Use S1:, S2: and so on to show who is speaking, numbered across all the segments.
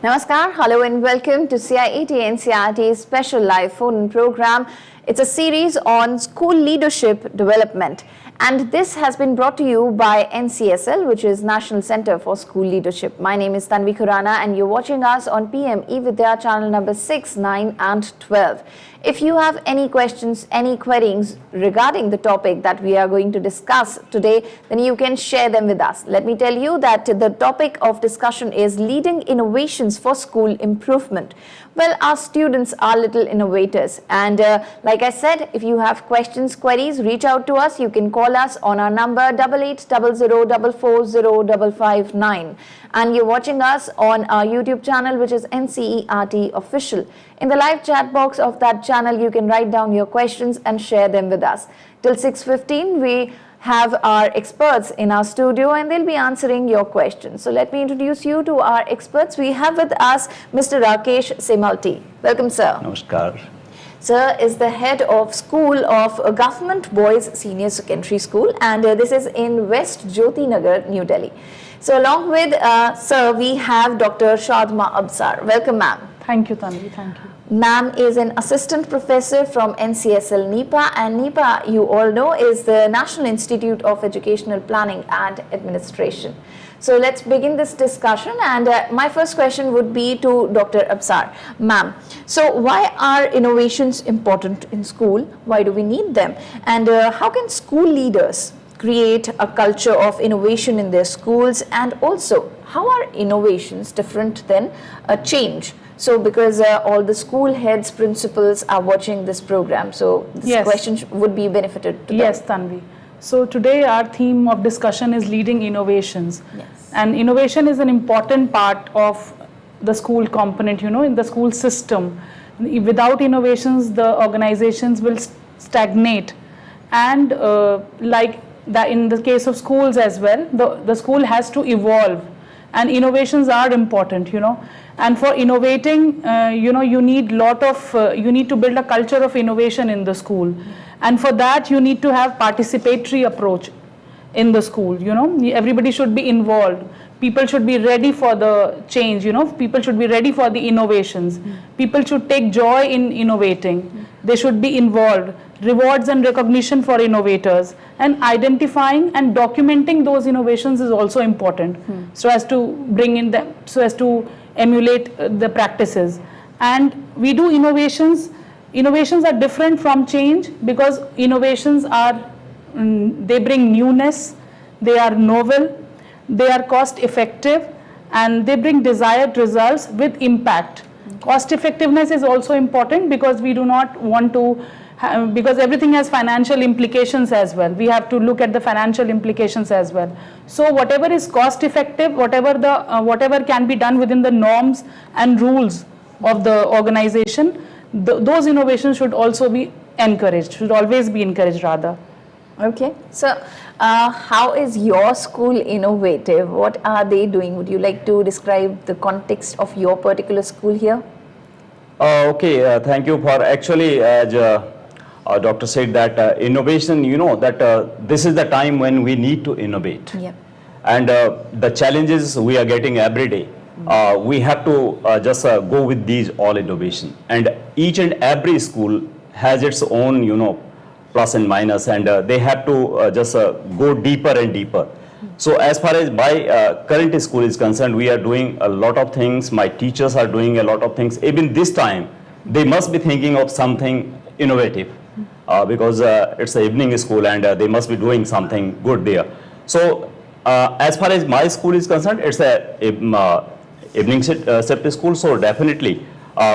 S1: Namaskar, hello and welcome to CIET NCERT's special live phone program. It's a series on school leadership development, and this has been brought to you by NCSL, which is National Center for School Leadership. My name is Tanvi Khurana and you're watching us on PMeVIDYA channel number 6, 9 and 12. If you have any questions, any queries regarding the topic that we are going to discuss today, then you can share them with us. Let me tell you that the topic of discussion is leading innovations for school improvement. Well, our students are little innovators, and like I said, if you have questions, queries, reach out to us. You can call us on our number 8800440559, and you're watching us on our YouTube channel, which is NCERT Official. In the live chat box of that channel, you can write down your questions and share them with us. Till 6:15, we have our experts in our studio and they'll be answering your questions. So let me introduce you to our experts. We have with us Mr. Rakesh Semalti. Welcome, sir.
S2: Namaskar.
S1: Sir is the head of school of Government Boys Senior Secondary School, and this is in West Jyoti Nagar, New Delhi. So along with sir, we have Dr. Shadma Absar. Welcome, ma'am.
S3: Thank you, Tanvi. Thank you.
S1: Ma'am is an assistant professor from NCSL NIPA, and NIPA, you all know, is the National Institute of Educational Planning and Administration. So let's begin this discussion, and my first question would be to Dr. Absar. Ma'am, so why are innovations important in school? Why do we need them? And how can school leaders create a culture of innovation in their schools? And also, how are innovations different than a change? So because all the school heads, principals are watching this program, so this question would be benefited to them.
S3: Yes, Tanvi. So today our theme of discussion is leading innovations.
S1: Yes.
S3: And innovation is an important part of the school component, you know, in the school system. Without innovations, the organizations will stagnate. And like that in the case of schools as well, the school has to evolve. And innovations are important, you know. And for innovating, you know, you need you need to build a culture of innovation in the school. And for that, you need to have participatory approach in the school, you know. Everybody should be involved. People should be ready for the change, you know. People should be ready for the innovations. People should take joy in innovating. They should be involved. Rewards and recognition for innovators, and identifying and documenting those innovations is also important, so as to bring in them, so as to emulate the practices. And we do innovations. Innovations are different from change because innovations are, they bring newness, they are novel, they are cost effective, and they bring desired results with impact. Cost effectiveness is also important because we do not want to, because everything has financial implications as well. We have to look at the financial implications as well. So whatever is cost effective, whatever can be done within the norms and rules of the organization, those innovations should also be encouraged, should always be encouraged rather.
S1: Okay, so how is your school innovative? What are they doing? Would you like to describe the context of your particular school here?
S2: Okay, thank you for actually, as Doctor said that innovation, you know, that this is the time when we need to innovate.
S1: Yep.
S2: And the challenges we are getting every day, we have to just go with these all innovation. And each and every school has its own, you know, plus and minus, and they have to just go deeper and deeper. So as far as my current school is concerned, we are doing a lot of things. My teachers are doing a lot of things. Even this time, they must be thinking of something innovative because it's an evening school and they must be doing something good there. So as far as my school is concerned, it's a evening shift school. So definitely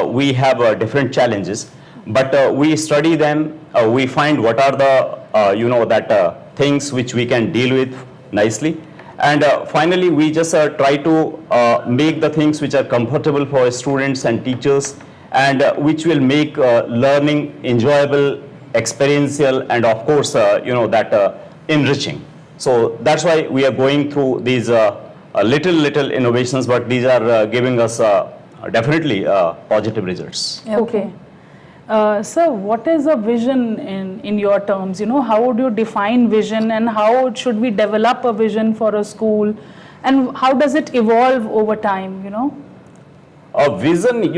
S2: we have different challenges, but we study them. We find what are the you know, that things which we can deal with nicely, and finally we just try to make the things which are comfortable for students and teachers, and which will make learning enjoyable, experiential, and of course you know, that enriching. So that's why we are going through these little innovations, but these are giving us definitely positive results.
S3: Okay. So what is a vision in your terms? You know, how would you define vision, and how should we develop a vision for a school? and how does it evolve over time, you know?
S2: Vision,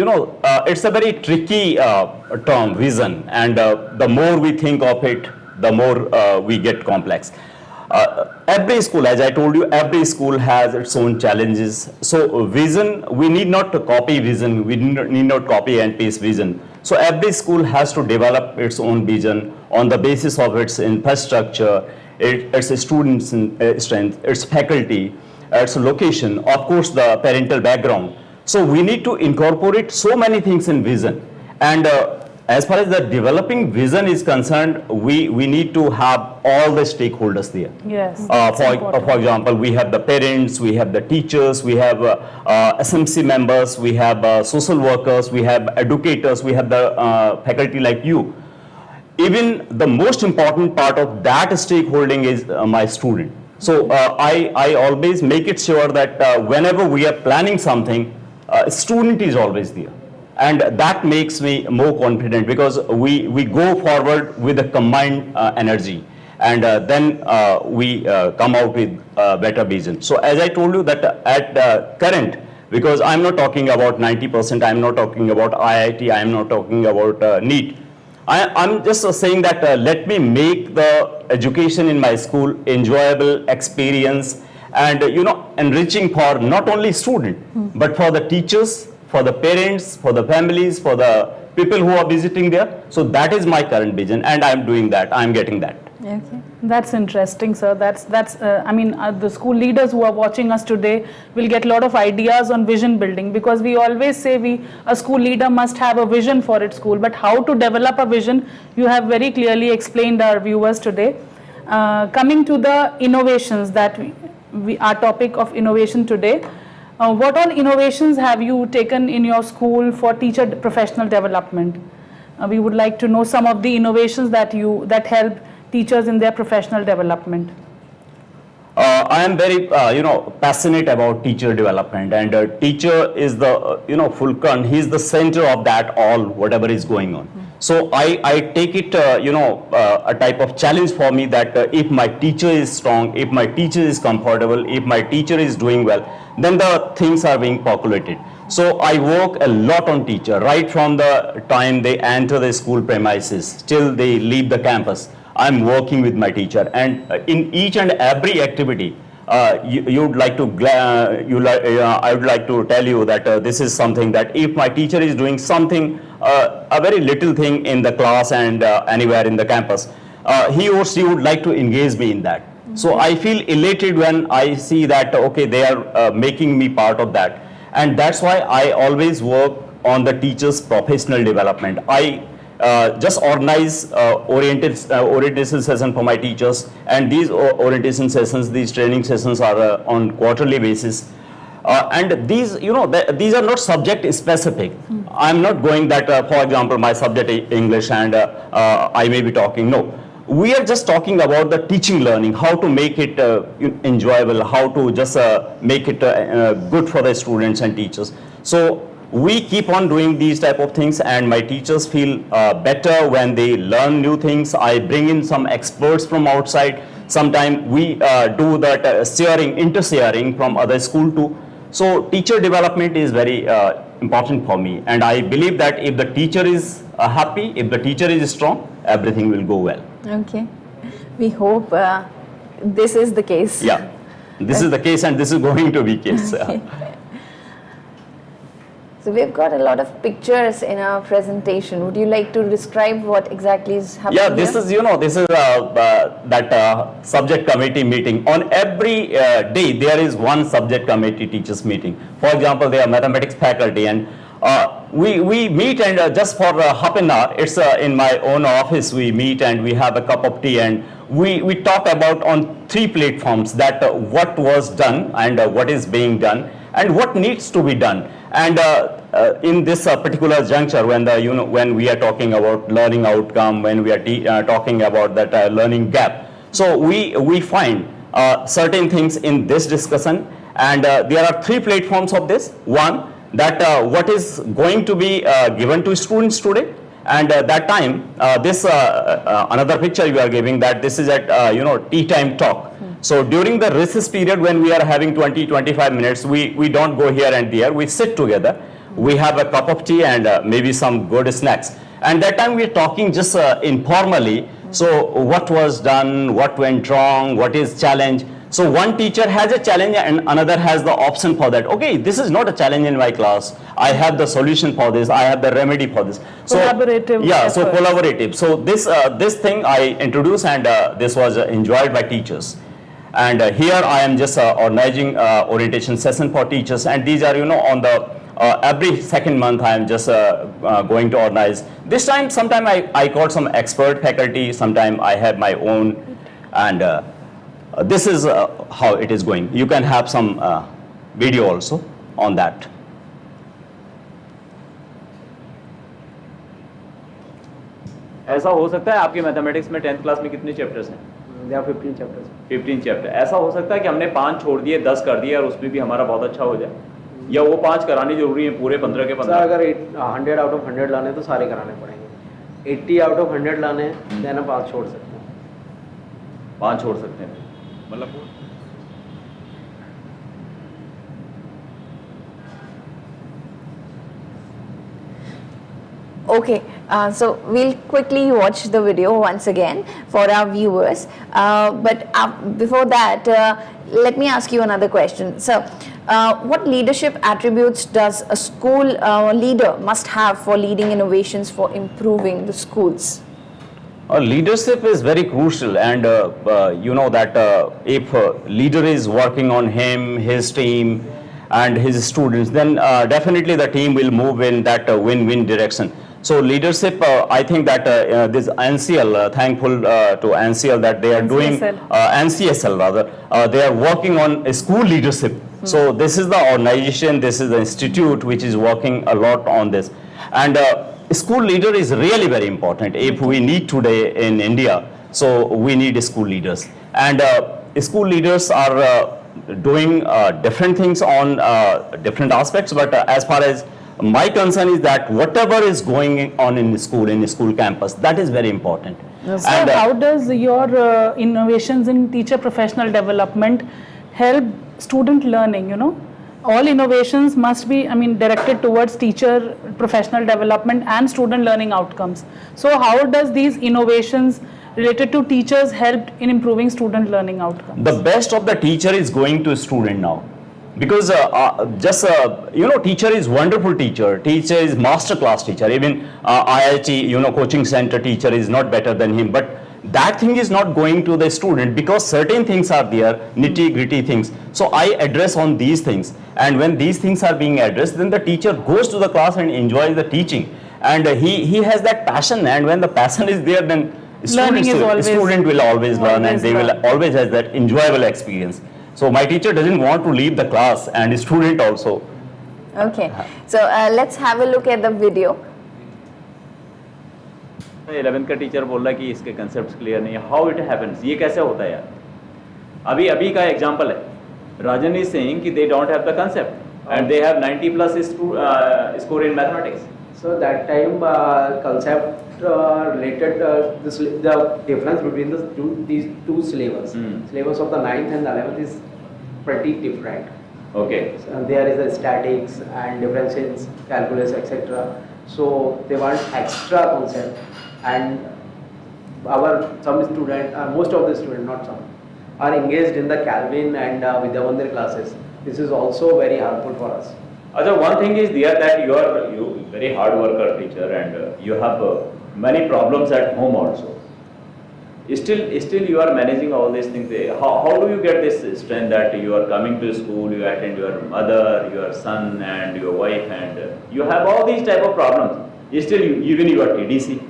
S2: it's a very tricky term, vision, and the more we think of it, the more we get complex. Every school, as I told you, every school has its own challenges. So vision, we need not to copy vision, we need not copy and paste vision. So every school has to develop its own vision on the basis of its infrastructure, its students' strength, its faculty, its location, of course the parental background. So we need to incorporate so many things in vision. And as far as the developing vision is concerned, we need to have all the stakeholders there.
S3: Yes.
S2: For example, we have the parents, we have the teachers, we have SMC members, we have social workers, we have educators, we have the faculty like you. Even the most important part of that stakeholding is my student. So I always make it sure that whenever we are planning something, student is always there. And that makes me more confident because we go forward with a combined energy, and then we come out with better vision. So as I told you that at current, because I'm not talking about 90%, I'm not talking about IIT, I'm not talking about NEET. I'm just saying that let me make the education in my school enjoyable experience and enriching for not only student, but for the teachers, for the parents, for the families, for the people who are visiting there. So that is my current vision, and I'm doing that, I'm getting that.
S3: Okay. That's interesting, sir. The school leaders who are watching us today will get a lot of ideas on vision building, because we always say a school leader must have a vision for its school, but how to develop a vision, you have very clearly explained our viewers today. Coming to the innovations that our topic of innovation today, what all innovations have you taken in your school for teacher professional development? We would like to know some of the innovations that help teachers in their professional development.
S2: I am very passionate about teacher development, and teacher is the fulcrum. He is the center of that all, whatever is going on. So I take it a type of challenge for me that if my teacher is strong, if my teacher is comfortable, if my teacher is doing well, then the things are being populated. So I work a lot on teacher right from the time they enter the school premises till they leave the campus. I'm working with my teacher, and in each and every activity, I would like to tell you that this is something that if my teacher is doing something, a very little thing in the class and anywhere in the campus, he or she would like to engage me in that. So I feel elated when I see that, okay, they are making me part of that. And that's why I always work on the teacher's professional development. I just organize orientation session for my teachers, and these orientation sessions, these training sessions are on quarterly basis. And these, these are not subject specific. I'm not going that, for example, my subject is English and I may be talking. No, we are just talking about the teaching learning, how to make it enjoyable, how to just make it good for the students and teachers. So we keep on doing these type of things, and my teachers feel better when they learn new things. I bring in some experts from outside. Sometimes we do that sharing, inter-sharing from other school too. So teacher development is very important for me, and I believe that if the teacher is happy, if the teacher is strong, everything will go well.
S1: Okay. We hope this is the case.
S2: Yeah, this is the case, and this is going to be case.
S1: Okay. So we've got a lot of pictures in our presentation. Would you like to describe what exactly is happening?
S2: Yeah, this is that subject committee meeting. On every day, there is one subject committee teachers meeting. For example, they are mathematics faculty, and we meet, and just for half an hour, it's in my own office, we meet and we have a cup of tea, and we talk about on 3 platforms that what was done and what is being done and what needs to be done. And in this particular juncture, when when we are talking about learning outcome, when we are talking about that learning gap, so we find certain things in this discussion, and there are 3 platforms of this. One, that what is going to be given to students today, and that time this another picture you are giving, that this is at tea time talk. So during the recess period, when we are having 20-25 minutes, we don't go here and there, we sit together, we have a cup of tea and maybe some good snacks. And that time we're talking just informally, so what was done, what went wrong, what is challenge. So one teacher has a challenge and another has the option for that. Okay, this is not a challenge in my class. I have the solution for this. I have the remedy for this. So,
S3: collaborative.
S2: Yeah,
S3: efforts.
S2: so collaborative. So this thing I introduced, and this was enjoyed by teachers. And here I am just organizing orientation session for teachers. And these are, on the every second month I am just going to organize. This time, sometime I called some expert faculty. Sometime I have my own. And this is how it is going. You can have some video also on that.
S4: ऐसा हो सकता है आपके mathematics में 10th class में कितने chapters हैं?
S5: There are 15 chapters.
S4: 15 chapter. ऐसा हो सकता है कि हमने 5 छोड़ दिए, 10 कर दिए और उसमें भी हमारा बहुत अच्छा हो जाए, या वो 5 करानी जरूरी है पूरे 15 के 15?
S5: अगर 100 आउट ऑफ 100 लाने तो सारे कराने पड़ेंगे. 80 आउट ऑफ 100 लाने हैं, देन 5 छोड़ सकते हैं.
S4: 5 छोड़ सकते हैं मतलब.
S1: Okay, so we'll quickly watch the video once again for our viewers. But before that, let me ask you another question. So, what leadership attributes does a school leader must have for leading innovations for improving the schools?
S2: Leadership is very crucial, and you know that if a leader is working on him, his team, and his students, then definitely the team will move in that win-win direction. So leadership, I think that this NCL, thankful to NCL that they are doing, NCSL rather, they are working on a school leadership. So this is the organization, this is the institute which is working a lot on this. And school leader is really very important. If we need today in India, so we need school leaders. And school leaders are doing different things on different aspects, but as far as my concern is that whatever is going on in school campus, that is very important.
S3: So how does your innovations in teacher professional development help student learning, All innovations must be, directed towards teacher professional development and student learning outcomes. So how does these innovations related to teachers help in improving student learning outcomes?
S2: The best of the teacher is going to student now. Because teacher is wonderful teacher. Teacher is master class teacher. Even IIT, coaching center teacher is not better than him. But that thing is not going to the student because certain things are there, nitty gritty things. So I address on these things. And when these things are being addressed, then the teacher goes to the class and enjoys the teaching. And he has that passion. And when the passion is there, then student will always learn, and they will always have that enjoyable experience. So my teacher doesn't want to leave the class, and student also.
S1: Okay, so let's have a look at the video.
S4: 11th का teacher बोल रहा है कि इसके concepts clear नहीं है. How it happens? ये कैसे होता है यार? अभी का एग्जांपल है. राजन इज सेइंग कि they don't have the concept and they have 90+ score in mathematics.
S5: So that time concept related the difference between these two syllabus. Syllabus of the 9th and 11th is pretty different.
S4: Okay.
S5: So there is a statics and difference in calculus, etc. So they want extra concept, and some student, most of the students, not some, are engaged in the Calvin and Vidyamandir classes. This is also very helpful for us.
S4: Ajay, one thing is there that you are very hard worker teacher, and you have many problems at home also. Still you are managing all these things. How do you get this strength that you are coming to school, you attend your mother, your son and your wife, and you have all these type of problems. Still even you are TDC.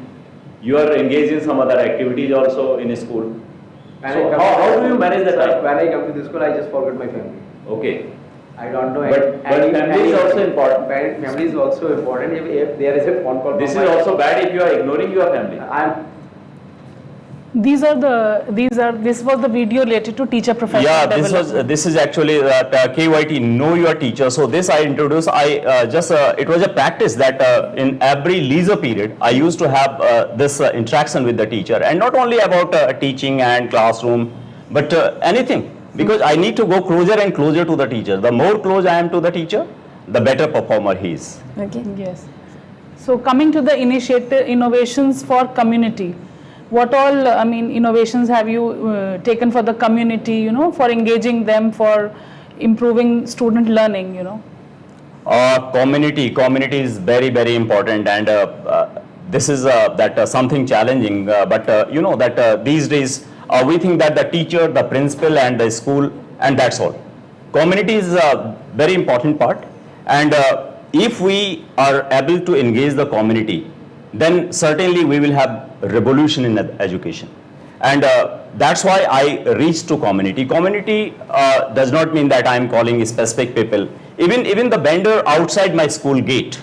S4: You are engaged in some other activities also in school. So how do you manage that time?
S5: When I come to the school, I just forget my family.
S4: Okay.
S5: I don't know.
S4: But family is also important.
S5: Family is also important. If there is a phone call.
S4: This is also bad if you are ignoring your family.
S3: This was the video related to teacher professional development.
S2: Yeah, this is actually that KYT, know your teacher. So this I introduced. It was a practice that in every leisure period I used to have this interaction with the teacher, and not only about teaching and classroom, but anything, because I need to go closer and closer to the teacher. The more close I am to the teacher, the better performer he is.
S1: Okay.
S3: Yes. So coming to the innovations for community, what all, innovations have you taken for the community, for engaging them, for improving student learning,
S2: Community is very, very important, and this is something challenging, but these days we think that the teacher, the principal and the school, and that's all. Community is a very important part, and if we are able to engage the community, then certainly we will have revolution in education. And that's why I reach to community. Community does not mean that I am calling specific people. Even the vendor outside my school gate,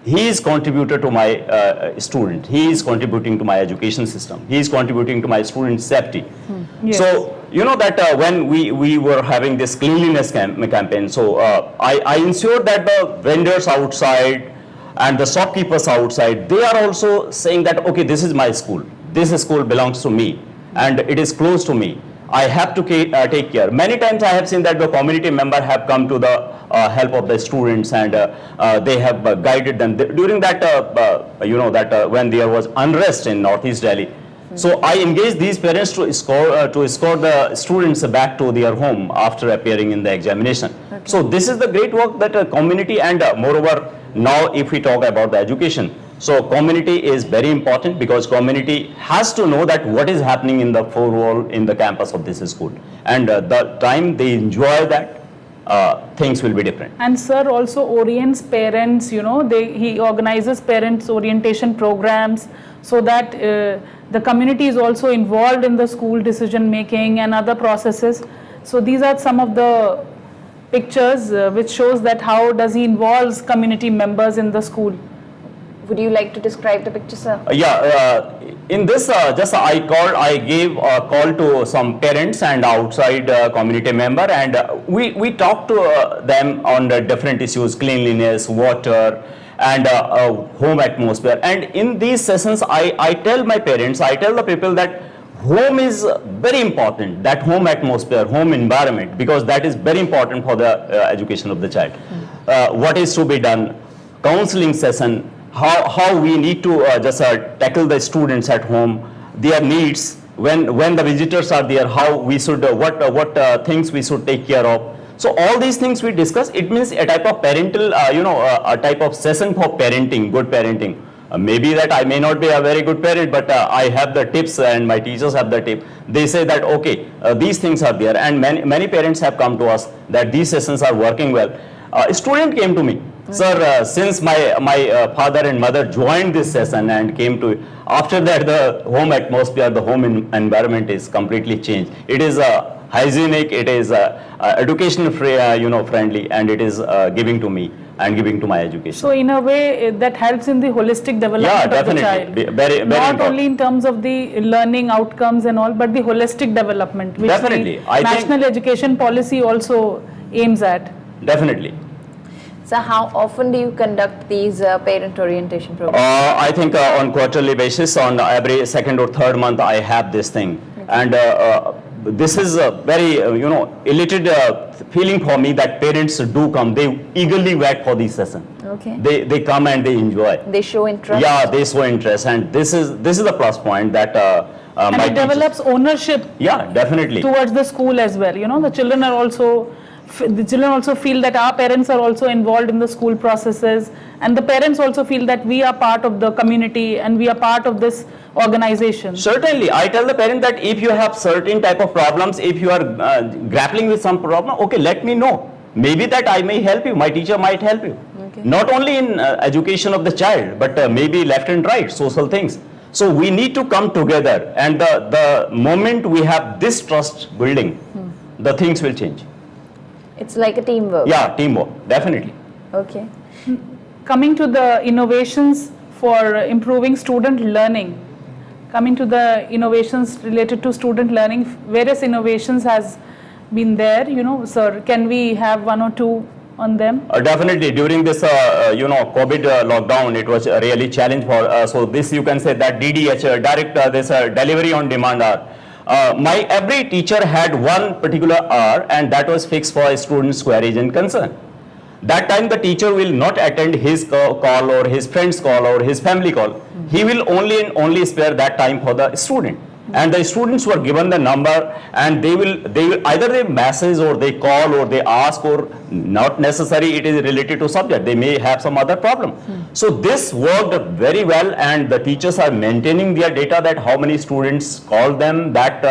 S2: he is contributor to my student. He is contributing to my education system. He is contributing to my student safety.
S3: Yes.
S2: So you know that when we were having this cleanliness campaign, so I ensured that the vendors outside and the shopkeepers outside, they are also saying that, okay, this is my school. This school belongs to me and it is close to me. I have to take care. Many times I have seen that the community member have come to the help of the students, and they have guided them during that when there was unrest in Northeast Delhi. So I engaged these parents to escort the students back to their home after appearing in the examination.
S1: Okay.
S2: So this is the great work that community, and moreover now if we talk about the education, so community is very important, because community has to know that what is happening in the four wall in the campus of this school, and the time they enjoy that, things will be different.
S3: And sir also orients parents, he organizes parents orientation programs, so that the community is also involved in the school decision making and other processes. So these are some of the pictures which shows that how does he involves community members in the school.
S1: Would you like to describe the picture, sir?
S2: In this, I gave a call to some parents and outside community member, and we talked to them on the different issues, cleanliness, water, and home atmosphere. And in these sessions, I tell my parents, I tell the people that home is very important, that home atmosphere, home environment, because that is very important for the education of the child. What is to be done, counseling session, how we need to just tackle the students at home, their needs, when the visitors are there, how we should, what things we should take care of. So all these things we discuss. It means a type of parental, a type of session for parenting, good parenting. Maybe that I may not be a very good parent, but I have the tips and my teachers have the tip. They say that, okay, these things are there, and many parents have come to us that these sessions are working well. A student came to me, sir, since my father and mother joined this session and came to, after that the home atmosphere, the home environment is completely changed. It is hygienic, it is education friendly, and it is giving to me and giving to my education.
S3: So in a way that helps in the holistic development of the child.
S2: Very
S3: Not
S2: important.
S3: only in terms of the learning outcomes and all, but the holistic development, which
S2: Definitely.
S3: the national education policy also aims at.
S2: Definitely.
S1: So how often do you conduct these parent orientation programs?
S2: I think on quarterly basis, on every second or third month, I have this thing. Okay. And this is a very, elated feeling for me that parents do come. They eagerly wait for this session.
S1: Okay.
S2: They come and they enjoy.
S1: They show interest.
S2: Yeah, they show interest, and this is the plus point that
S3: And
S2: my
S3: it develops ownership.
S2: Yeah, definitely.
S3: Towards the school as well. The children are also. The children also feel that our parents are also involved in the school processes, and the parents also feel that we are part of the community and we are part of this organization.
S2: Certainly, I tell the parent that if you have certain type of problems, if you are grappling with some problem, okay, let me know. Maybe that I may help you, my teacher might help you.
S1: Okay.
S2: Not only in education of the child, but maybe left and right, social things. So we need to come together, and the moment we have this trust building, the things will change.
S1: It's like a teamwork.
S2: Yeah, teamwork, definitely.
S1: Okay.
S3: Coming to the innovations for improving student learning, coming to the innovations related to student learning, various innovations has been there, sir. Can we have one or two on them?
S2: Definitely, during this, COVID lockdown, it was a really challenge for, so this you can say that DDH, direct this delivery on demand Every teacher had one particular hour, and that was fixed for a student's queries and concern. That time the teacher will not attend his call or his friend's call or his family call. He will only and only spare that time for the student. And the students were given the number, and they will either they message or they call or they ask, or not necessary it is related to subject, they may have some other problem. So this worked very well, and the teachers are maintaining their data that how many students called them, that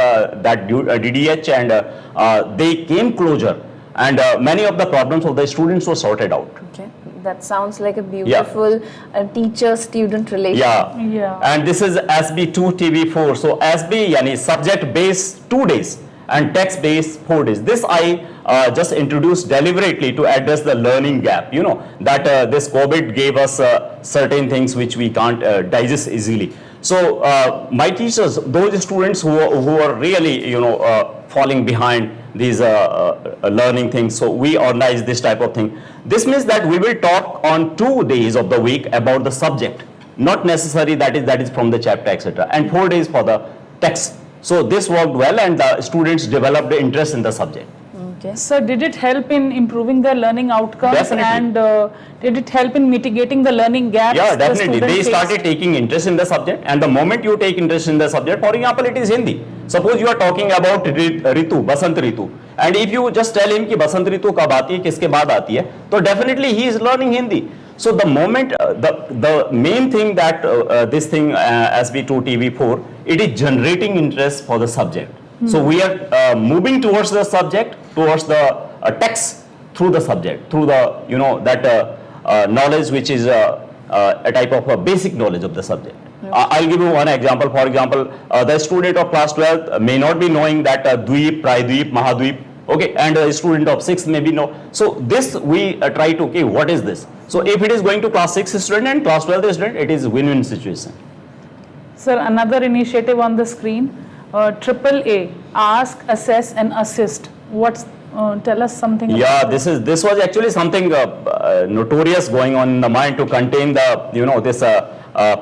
S2: DDH, and they came closer, and many of the problems of the students were sorted out.
S1: Okay, that sounds like a beautiful teacher-student relationship.
S2: Yeah. And this is SB2 TV4. So SB yani subject based 2 days and text based 4 days. This I just introduced deliberately to address the learning gap. You know that this COVID gave us certain things which we can't digest easily. So my teachers, those students who are really falling behind these learning things, so we organize this type of thing. This means that we will talk on 2 days of the week about the subject, not necessary that is from the chapter, etc., and 4 days for the text. So this worked well, and the students developed the interest in the subject.
S1: Okay.
S3: So did it help in improving their learning outcomes?
S2: Definitely.
S3: And did it help in mitigating the learning gaps?
S2: Yeah,
S3: the
S2: definitely.
S3: student
S2: They
S3: faced?
S2: started taking interest in the subject, and the moment you take interest in the subject, for example, it is Hindi. Suppose you are talking about Ritu, Basant Ritu, and if you just tell him कि बसंत ऋतु कब आती है, किसके बाद आती है, तो definitely he is learning Hindi. So the moment the main thing that this thing SB2 TV4, it is generating interest for the subject. So we are moving towards the subject, towards the text through the subject, through the that knowledge which is a type of a basic knowledge of the subject. I'll give you one example. For example, the student of class 12 may not be knowing that Dweep, Pradweep, Mahadweep, okay, and a student of 6th maybe know. So this we try to, okay, what is this? So if it is going to class 6 student and class 12 student, it is win-win situation.
S3: Sir, another initiative on the screen, AAA, Ask, Assess and Assist. Tell us something about
S2: Yeah, this was actually something notorious going on in the mind to contain the, this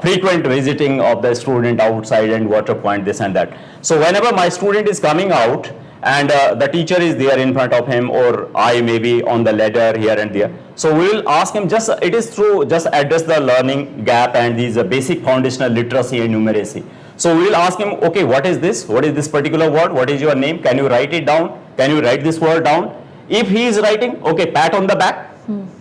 S2: frequent visiting of the student outside and water point, this and that. So whenever my student is coming out and the teacher is there in front of him, or I may be on the ladder here and there, so we will ask him just address the learning gap and these basic foundational literacy and numeracy. So we will ask him, okay, what is this? What is this particular word? What is your name? Can you write it down? Can you write this word down? If he is writing, okay, pat on the back.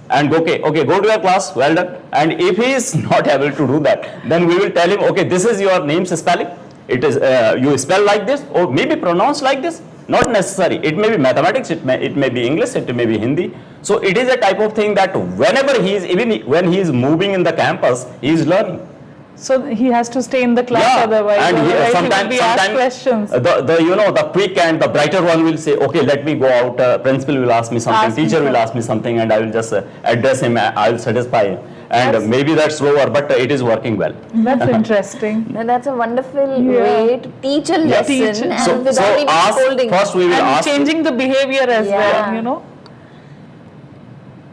S2: And okay, go to your class, well done. And if he is not able to do that, then we will tell him, okay, this is your name's spelling. It is, you spell like this, or maybe pronounce like this. Not necessary. It may be mathematics, it may be English, it may be Hindi. So it is a type of thing that whenever he is, even when he is moving in the campus, he is learning.
S3: So he has to stay in the class,
S2: Yeah,
S3: otherwise
S2: and
S3: he will be asked questions.
S2: The quick and the brighter one will say, okay, let me go out, principal will ask me something, teacher will ask me something, and I will just address him, I will satisfy him. And maybe that's slower, but it is working well.
S3: That's interesting.
S1: Now that's a wonderful way to teach a lesson and
S2: So
S1: without even scolding.
S2: first we will
S3: And
S2: ask.
S3: changing the behavior as well,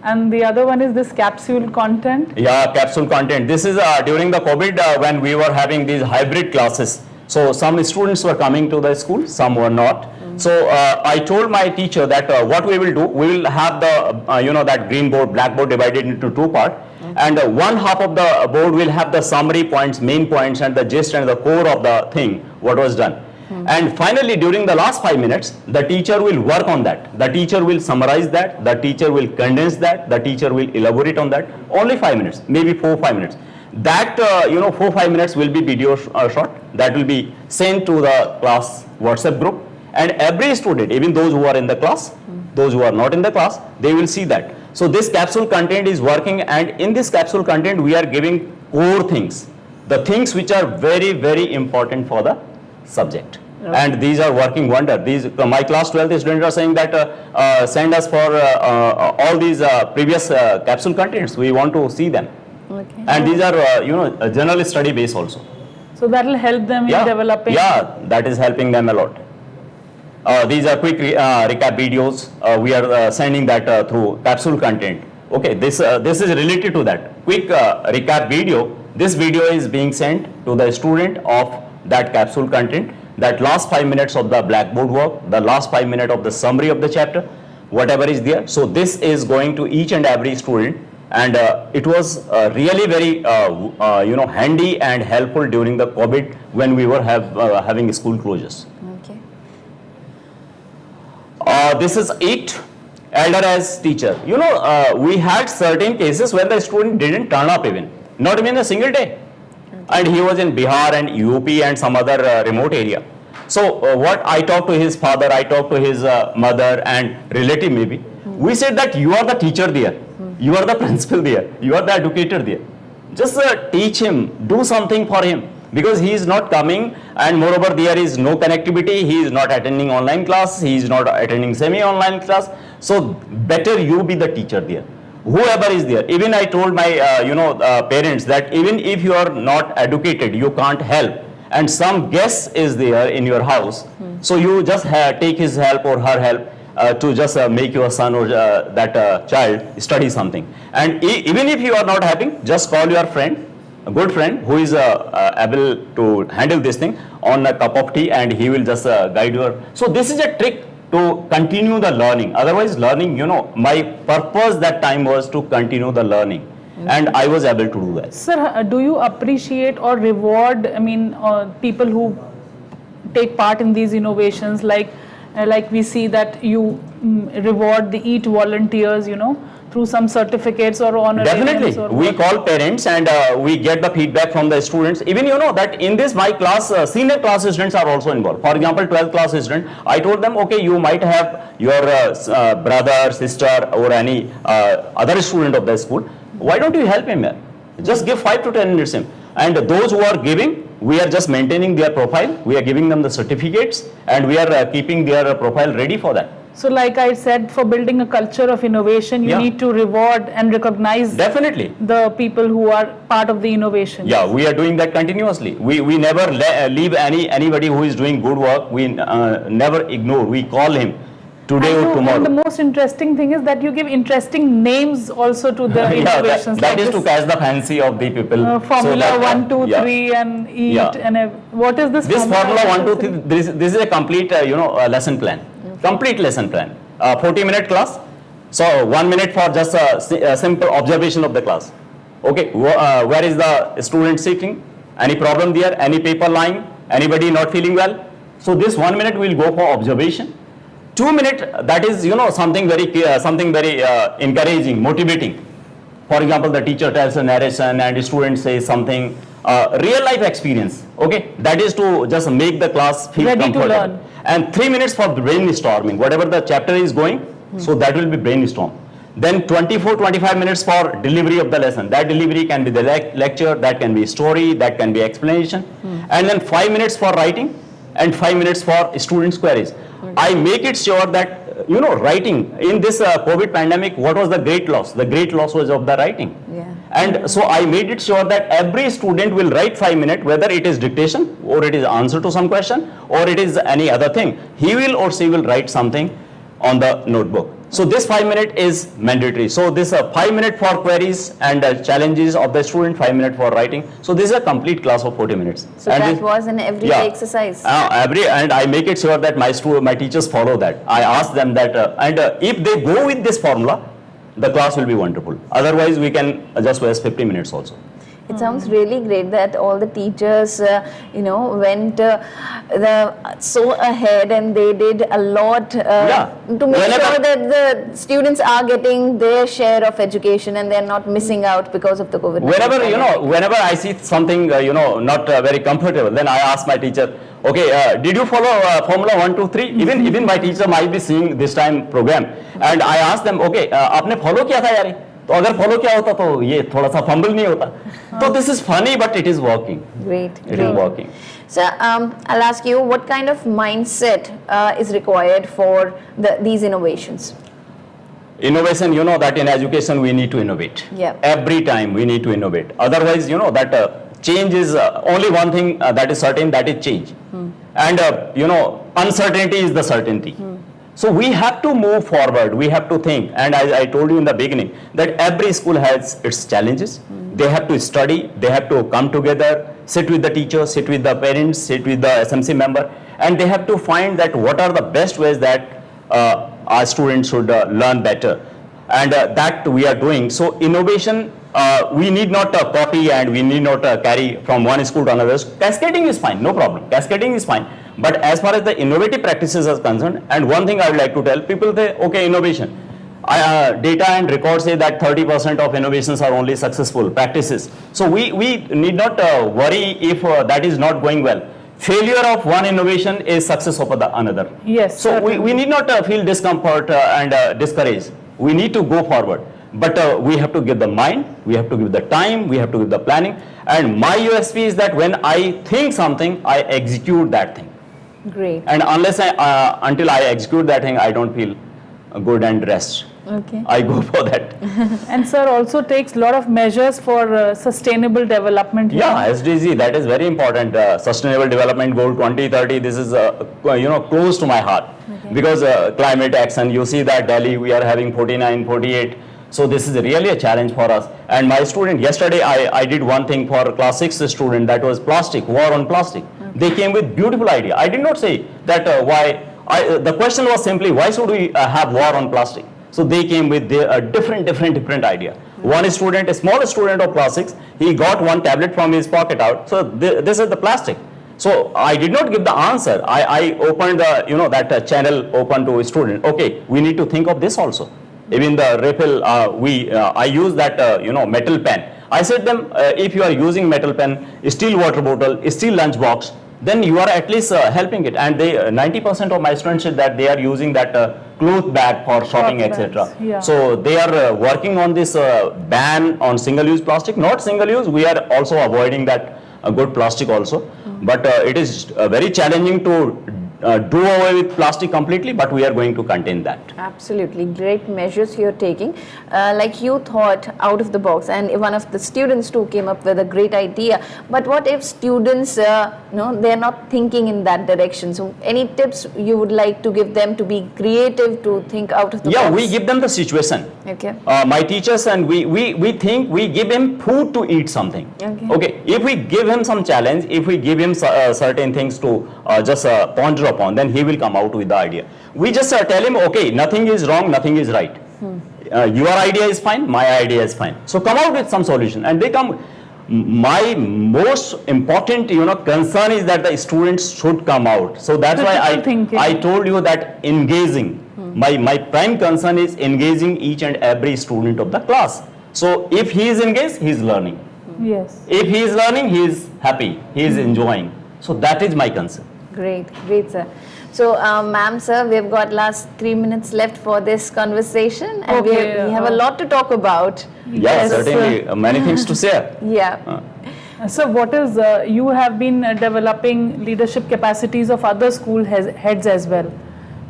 S3: And the other one is this capsule content.
S2: Yeah, capsule content. This is during the COVID when we were having these hybrid classes. So some students were coming to the school, some were not. So I told my teacher that what we will do, we will have the, that green board, blackboard divided into 2 parts. And one half of the board will have the summary points, main points, and the gist and the core of the thing, what was done. And finally, during the last 5 minutes, the teacher will work on that. The teacher will summarize that. The teacher will condense that. The teacher will elaborate on that. Only 5 minutes, maybe 4-5 minutes. That, 4-5 minutes will be video shot. That will be sent to the class WhatsApp group. And every student, even those who are in the class, those who are not in the class, they will see that. So this capsule content is working, and in this capsule content, we are giving core things. The things which are very, very important for the subject. Okay. And these are working wonder. These my class 12th students are saying that send us for all these previous capsule contents. We want to see them.
S1: Okay.
S2: And these are general study based also.
S3: So that will help them in developing.
S2: Yeah, that is helping them a lot. These are quick recap videos. We are sending that through capsule content. Okay, this is related to that. Quick recap video. This video is being sent to the student of that capsule content. that last 5 minutes of the blackboard work, the last 5 minutes of the summary of the chapter, whatever is there. So this is going to each and every student, and it was really very handy and helpful during the COVID when we were having school closures.
S1: Okay.
S2: This is it. Elder as teacher. We had certain cases when the student didn't turn up even, not even a single day. And he was in Bihar and UP and some other remote area. So what I talked to his father, I talked to his mother and relative maybe. We said that you are the teacher there, you are the principal there, you are the educator there. Just teach him, do something for him, because he is not coming, and moreover there is no connectivity, he is not attending online class, he is not attending semi-online class. So better you be the teacher there, whoever is there. Even I told my parents that even if you are not educated, you can't help, and some guest is there in your house, so you just take his help or her help to just make your son or that child study something. And even if you are not having, just call your friend, a good friend who is able to handle this thing, on a cup of tea, and he will just guide you. So this is a trick to continue the learning. Otherwise learning, my purpose that time was to continue the learning, and I was able to do that.
S3: Sir, do you appreciate or reward, people who take part in these innovations, like we see that you reward the EAT volunteers, through some certificates or honor?
S2: Definitely. We call parents and we get the feedback from the students. Even that in this my class, senior class students are also involved. For example, 12th class student, I told them, okay, you might have your brother, sister or any other student of the school. Why don't you help him? Just give 5 to 10 minutes him. And those who are giving, we are just maintaining their profile. We are giving them the certificates, and we are keeping their profile ready for that.
S3: So like I said, for building a culture of innovation, you need to reward and recognize
S2: definitely
S3: the people who are part of the innovation.
S2: Yeah, we are doing that continuously. We never leave anybody who is doing good work. We never ignore. We call him today or tomorrow.
S3: And the most interesting thing is that you give interesting names also to the innovations.
S2: That is to catch the fancy of the people.
S3: Formula 1, 2, 3 and EAT. And what is this?
S2: This Formula 1, 2, 3, this is a complete lesson plan. Complete lesson plan. 40-minute class. So 1 minute for just a simple observation of the class. Okay, where is the student sitting? Any problem there? Any paper lying? Anybody not feeling well? So this 1 minute will go for observation. 2 minutes, that is something very encouraging, motivating. For example, the teacher tells a narration and the student says something, real life experience. Okay, that is to just make the class feel
S3: ready
S2: comfortable.
S3: To learn.
S2: And 3 minutes for brainstorming, whatever the chapter is going, so that will be brainstorm. Then 24-25 minutes for delivery of the lesson. That delivery can be the lecture, that can be story, that can be explanation. And then 5 minutes for writing and 5 minutes for students' queries. I make it sure that, writing in this COVID pandemic, what was the great loss? The great loss was of the writing.
S1: Yeah.
S2: And so I made it sure that every student will write 5 minutes, whether it is dictation or it is answer to some question or it is any other thing. He will or she will write something on the notebook. So this 5 minutes is mandatory. So this 5 minutes for queries and challenges of the student, 5 minutes for writing. So this is a complete class of 40 minutes.
S1: So
S2: and
S1: that was an everyday exercise.
S2: And I make it sure that my teachers follow that. I ask them that, if they go with this formula, the class will be wonderful. Otherwise, we can just waste 50 minutes also.
S1: It sounds really great that all the teachers, went so ahead and they did a lot to make sure that the students are getting their share of education and they're not missing out because of the COVID.
S2: Whenever I see something, not very comfortable, then I ask my teacher, okay, did you follow Formula 1, 2, 3? Even my teacher might be seeing this time program, and I ask them, okay, आपने follow किया था यार? तो अगर follow किया होता तो ये थोड़ा सा fumble नहीं होता. So this is funny, but it is working.
S1: Great.
S2: It is working.
S1: So I'll ask you, what kind of mindset is required for these innovations?
S2: Innovation, that in education we need to innovate.
S1: Yeah.
S2: Every time we need to innovate. Otherwise, that change is only one thing that is certain, that is change. And uncertainty is the certainty. So we have to move forward, we have to think, and I told you in the beginning that every school has its challenges. They have to study, they have to come together, sit with the teachers, sit with the parents, sit with the SMC member, and they have to find that what are the best ways that our students should learn better, and that we are doing. So innovation, we need not copy and we need not carry from one school to another. Cascading is fine, no problem. Cascading is fine. But as far as the innovative practices are concerned, and one thing I would like to tell people, say, okay, innovation. Data and records say that 30% of innovations are only successful practices. So we need not worry if that is not going well. Failure of one innovation is success of the another.
S3: Yes.
S2: So we need not feel discomfort and discouraged. We need to go forward. But we have to give the mind, we have to give the time, we have to give the planning. And my USP is that when I think something, I execute that thing.
S1: Great.
S2: And until I execute that thing, I don't feel good and rest.
S1: Okay.
S2: I go for that.
S3: And sir also takes a lot of measures for sustainable development.
S2: Yeah, SDG, that is very important. Sustainable Development Goal 2030, this is close to my heart.
S1: Okay.
S2: Because climate action, you see that Delhi, we are having 49, 48. So this is really a challenge for us. And my student, yesterday I did one thing for class 6 student, that was plastic, war on plastic. Okay. They came with beautiful idea. I did not say that the question was simply, why should we have war on plastic? So they came with a different idea. One student, a small student of class 6, he got one tablet from his pocket out. So this is the plastic. So I did not give the answer. I opened the, that channel open to a student. Okay, we need to think of this also. Even the refill, I use that, metal pen. I said them, if you are using metal pen, steel water bottle, steel lunch box, then you are at least helping it. And they 90% of my students said that they are using that cloth bag for shopping, etc.
S3: Yeah.
S2: So they are working on this ban on single-use plastic. Not single-use, we are also avoiding that good plastic also. But it is very challenging to do away with plastic completely, but we are going to contain that.
S1: Absolutely, great measures you're taking. Like you thought out of the box, and one of the students too came up with a great idea. But what if students, they're not thinking in that direction? So, any tips you would like to give them to be creative, to think out of the box?
S2: Yeah, we give them the situation.
S1: Okay.
S2: My teachers and we think we give him food to eat something. Okay. If we give him some challenge, if we give him certain things to just ponder upon, then he will come out with the idea. We just tell him, okay, nothing is wrong, nothing is right. Your idea is fine, my idea is fine. So come out with some solution, and they come. My most important, concern is that the students should come out. So that's why I told you that engaging. My prime concern is engaging each and every student of the class. So if he is engaged, he is learning.
S3: Yes.
S2: If he is learning, he is happy, he is enjoying. So that is my concern.
S1: Great, sir. So, ma'am, sir, we've got last 3 minutes left for this conversation, and we have a lot to talk about.
S2: Yes, certainly, many things to share.
S1: Yeah.
S3: So, what is you have been developing leadership capacities of other school heads as well.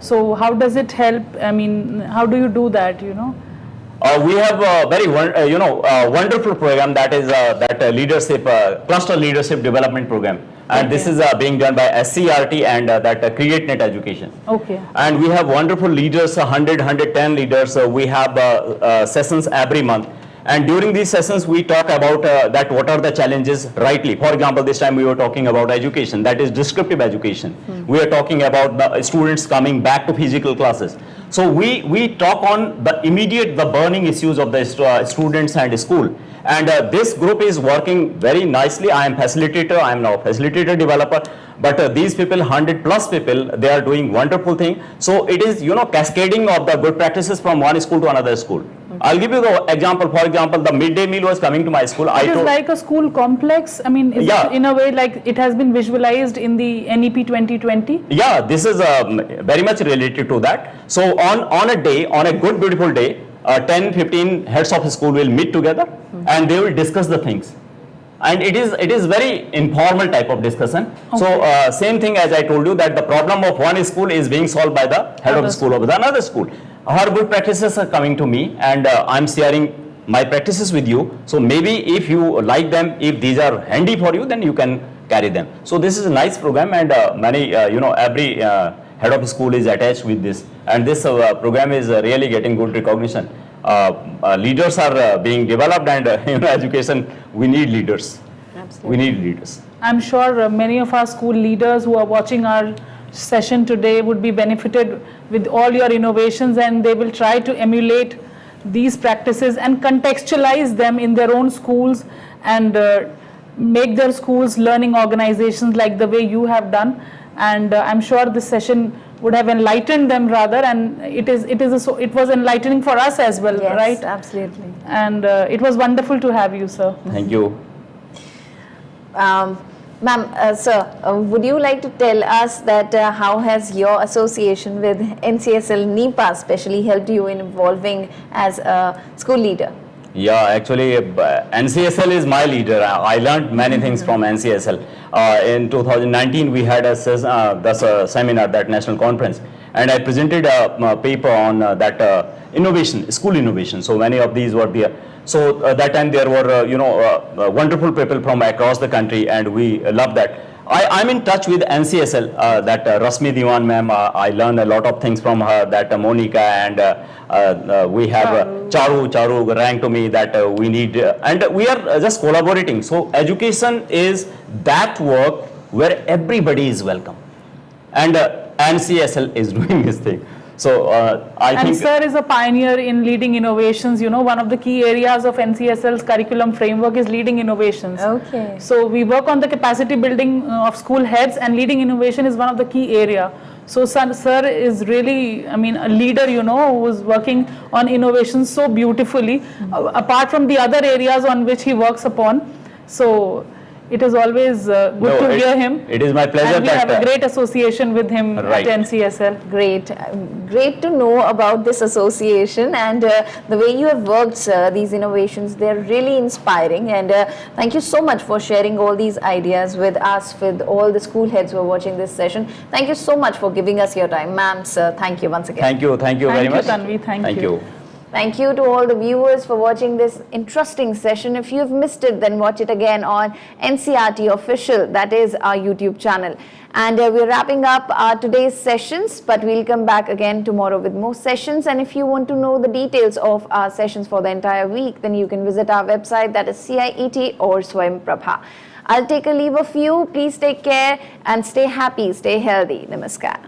S3: So, how does it help? I mean, how do you do that?
S2: We have a very wonderful program, that is that leadership cluster leadership development program, and this is being done by SCRT and that CreateNet Education.
S3: Okay.
S2: And we have wonderful leaders, 110 leaders. We have sessions every month. And during these sessions, we talk about that what are the challenges rightly. For example, this time we were talking about education, that is descriptive education. We are talking about the students coming back to physical classes. So we talk on the burning issues of the students and school. And this group is working very nicely. I am facilitator, I am now facilitator developer. But these people, 100+ people, they are doing wonderful thing. So it is, cascading of the good practices from one school to another school. I'll give you the example. For example, the midday meal was coming to my school.
S3: It is like a school complex. I mean, is it in a way like it has been visualized in the NEP 2020?
S2: Yeah, this is very much related to that. So on a day, on a good, beautiful day, 10-15 heads of school will meet together and they will discuss the things. And it is very informal type of discussion. Okay. So same thing as I told you, that the problem of one school is being solved by the head of school of the another school. Our good practices are coming to me, and I'm sharing my practices with you. So maybe if you like them, if these are handy for you, then you can carry them. So this is a nice program, and many every head of school is attached with this, and this program is really getting good recognition. Leaders are being developed, and education, we need leaders.
S1: Absolutely.
S2: We need leaders.
S3: I'm sure many of our school leaders who are watching our session today would be benefited with all your innovations, and they will try to emulate these practices and contextualize them in their own schools, and make their schools learning organizations like the way you have done. And I'm sure this session would have enlightened them rather, and it was enlightening for us as well,
S1: Yes,
S3: right?
S1: absolutely.
S3: And it was wonderful to have you, sir.
S2: Thank you.
S1: Ma'am, sir, would you like to tell us that how has your association with NCSL NEPA especially helped you in evolving as a school leader?
S2: Yeah, actually, NCSL is my leader. I learned many things from NCSL. In 2019, we had a seminar, that national conference, and I presented a paper on that innovation, school innovation. So many of these were there. So that time there were, wonderful people from across the country, and we love that. I'm in touch with NCSL, that Rasmi Diwan ma'am. I learned a lot of things from her, that Monica, and we have Charu rang to me that we need, and we are just collaborating. So education is that work where everybody is welcome, and NCSL is doing this thing. So I think.
S3: And sir is a pioneer in leading innovations. One of the key areas of NCSL's curriculum framework is leading innovations.
S1: Okay.
S3: So we work on the capacity building of school heads, and leading innovation is one of the key area. So sir is really, a leader, who is working on innovations so beautifully, apart from the other areas on which he works upon. So it is always good to hear him.
S2: It is my pleasure.
S3: And we have a great association with him
S2: Right.
S3: at NCSL.
S1: Great. Great to know about this association, and the way you have worked, sir, these innovations, they're really inspiring, and thank you so much for sharing all these ideas with us, with all the school heads who are watching this session. Thank you so much for giving us your time. Ma'am, sir, thank you once again.
S2: Thank you very much.
S3: Tanvi, thank you.
S1: Thank you to all the viewers for watching this interesting session. If you've missed it, then watch it again on NCRT Official, that is our YouTube channel. And we're wrapping up our today's sessions, but we'll come back again tomorrow with more sessions. And if you want to know the details of our sessions for the entire week, then you can visit our website, that is CIET or Swayam Prabha. I'll take a leave of you. Please take care and stay happy, stay healthy. Namaskar.